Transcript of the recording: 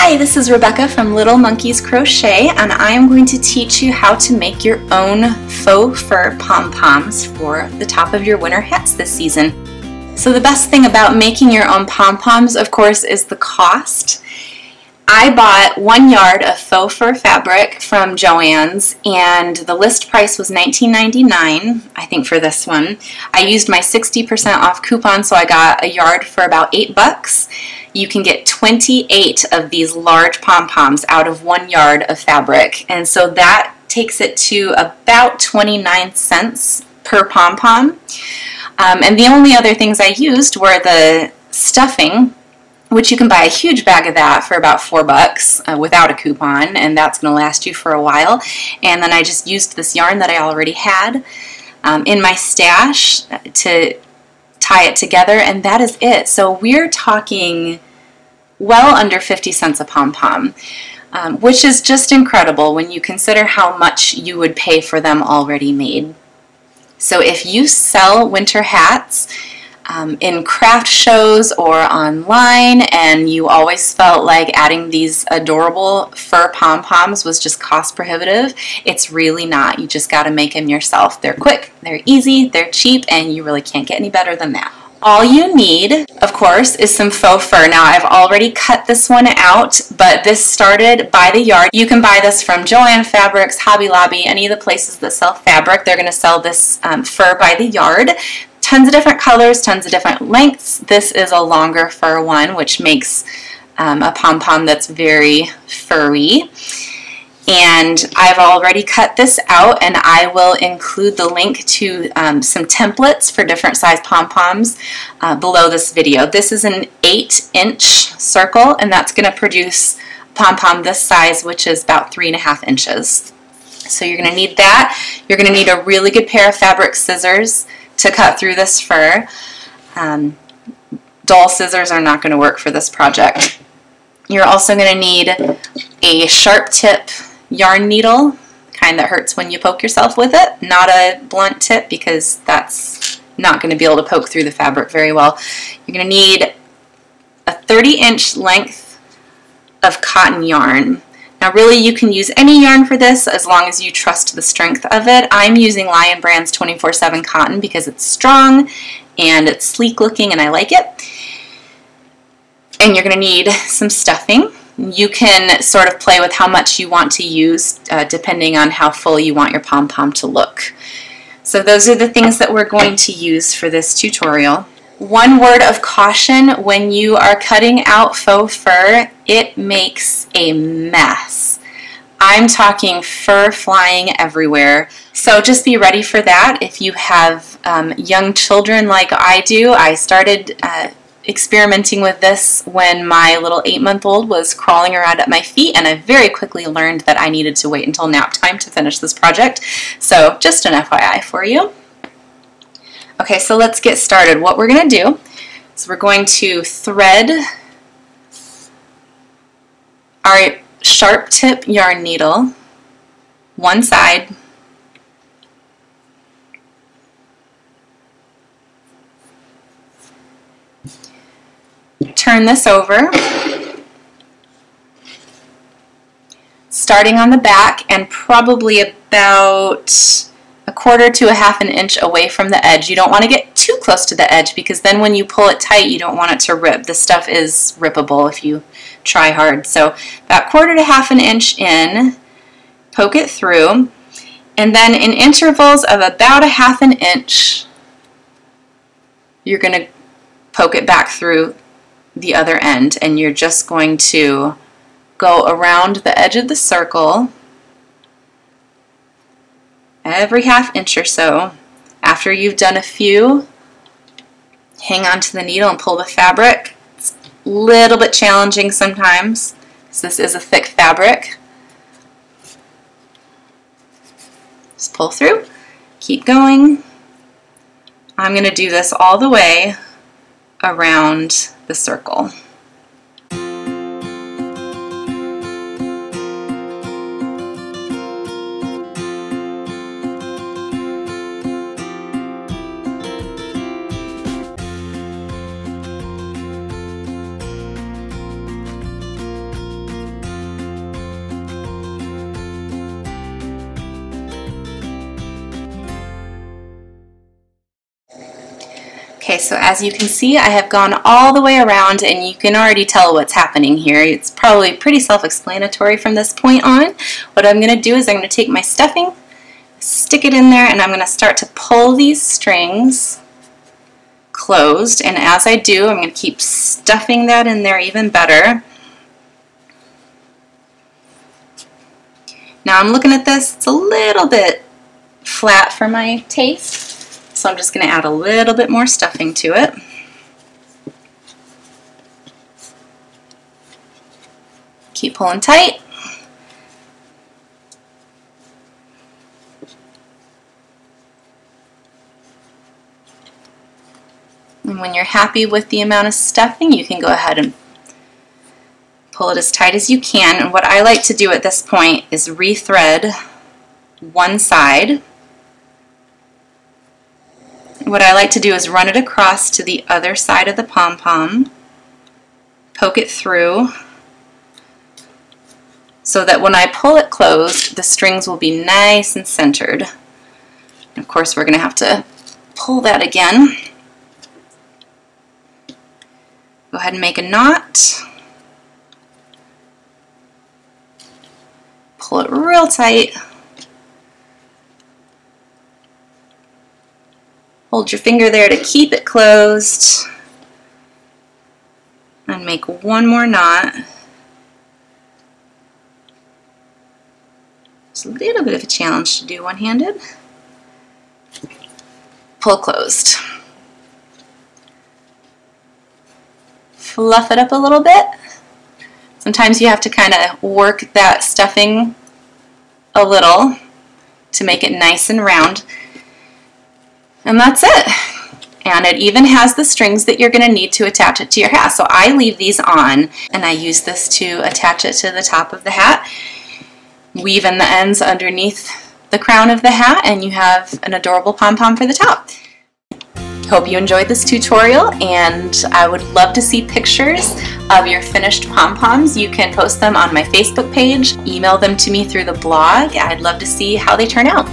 Hi, this is Rebecca from Little Monkeys Crochet, and I am going to teach you how to make your own faux fur pom-poms for the top of your winter hats this season. So the best thing about making your own pom-poms, of course, is the cost. I bought 1 yard of faux fur fabric from Joann's, and the list price was $19.99, I think, for this one. I used my 60% off coupon, so I got a yard for about $8. You can get 28 of these large pom-poms out of 1 yard of fabric, and so that takes it to about 29 cents per pom-pom. And the only other things I used were the stuffing, which you can buy a huge bag of that for about $4 without a coupon, and that's going to last you for a while. And then I just used this yarn that I already had in my stash to tie it together, and that is it. So we're talking well under 50 cents a pom-pom, which is just incredible when you consider how much you would pay for them already made. So if you sell winter hats in craft shows or online, and you always felt like adding these adorable fur pom-poms was just cost prohibitive, it's really not. You just got to make them yourself. They're quick, they're easy, they're cheap, and you really can't get any better than that. All you need, of course, is some faux fur. Now, I've already cut this one out, but this started by the yard. You can buy this from Joann Fabrics, Hobby Lobby, any of the places that sell fabric. They're going to sell this fur by the yard. Tons of different colors, tons of different lengths. This is a longer fur one, which makes a pom-pom that's very furry. And I've already cut this out, and I will include the link to some templates for different size pom-poms below this video. This is an 8-inch circle, and that's going to produce a pom-pom this size, which is about 3.5 inches. So you're going to need that. You're going to need a really good pair of fabric scissors to cut through this fur. Dull scissors are not going to work for this project. You're also going to need a sharp tip yarn needle, kind that hurts when you poke yourself with it, not a blunt tip, because that's not going to be able to poke through the fabric very well. You're going to need a 30-inch length of cotton yarn. Now really, you can use any yarn for this as long as you trust the strength of it. I'm using Lion Brand's 24/7 cotton because it's strong and it's sleek looking and I like it. And you're going to need some stuffing. You can sort of play with how much you want to use depending on how full you want your pom-pom to look. So those are the things that we're going to use for this tutorial. One word of caution: when you are cutting out faux fur, it makes a mess. I'm talking fur flying everywhere. So just be ready for that. If you have young children like I do, I started experimenting with this when my little 8-month-old was crawling around at my feet, and I very quickly learned that I needed to wait until nap time to finish this project. So just an FYI for you. Okay, so let's get started. What we're going to do is we're going to thread our sharp tip yarn needle one side, turn this over, starting on the back and probably about 1/4 to 1/2 inch away from the edge. You don't want to get too close to the edge, because then when you pull it tight, you don't want it to rip. This stuff is rippable if you try hard. So about 1/4 to 1/2 inch in, poke it through, and then in intervals of about 1/2 inch, you're going to poke it back through the other end, and you're just going to go around the edge of the circle every 1/2 inch or so. After you've done a few, hang on to the needle and pull the fabric. It's a little bit challenging sometimes, because this is a thick fabric. Just pull through, keep going. I'm going to do this all the way around the circle. Okay, so as you can see, I have gone all the way around and you can already tell what's happening here. It's probably pretty self-explanatory from this point on. What I'm going to do is I'm going to take my stuffing, stick it in there, and I'm going to start to pull these strings closed. And as I do, I'm going to keep stuffing that in there even better. Now I'm looking at this, it's a little bit flat for my taste, so I'm just going to add a little bit more stuffing to it. Keep pulling tight. And when you're happy with the amount of stuffing, you can go ahead and pull it as tight as you can. And what I like to do at this point is rethread one side. What I like to do is run it across to the other side of the pom-pom, poke it through, so that when I pull it closed, the strings will be nice and centered. And of course, we're going to have to pull that again. Go ahead and make a knot. Pull it real tight. Hold your finger there to keep it closed. And make one more knot. It's a little bit of a challenge to do one-handed. Pull closed. Fluff it up a little bit. Sometimes you have to kind of work that stuffing a little to make it nice and round. And that's it. And it even has the strings that you're going to need to attach it to your hat. So I leave these on and I use this to attach it to the top of the hat. Weave in the ends underneath the crown of the hat and you have an adorable pom-pom for the top. Hope you enjoyed this tutorial, and I would love to see pictures of your finished pom-poms. You can post them on my Facebook page, email them to me through the blog. I'd love to see how they turn out.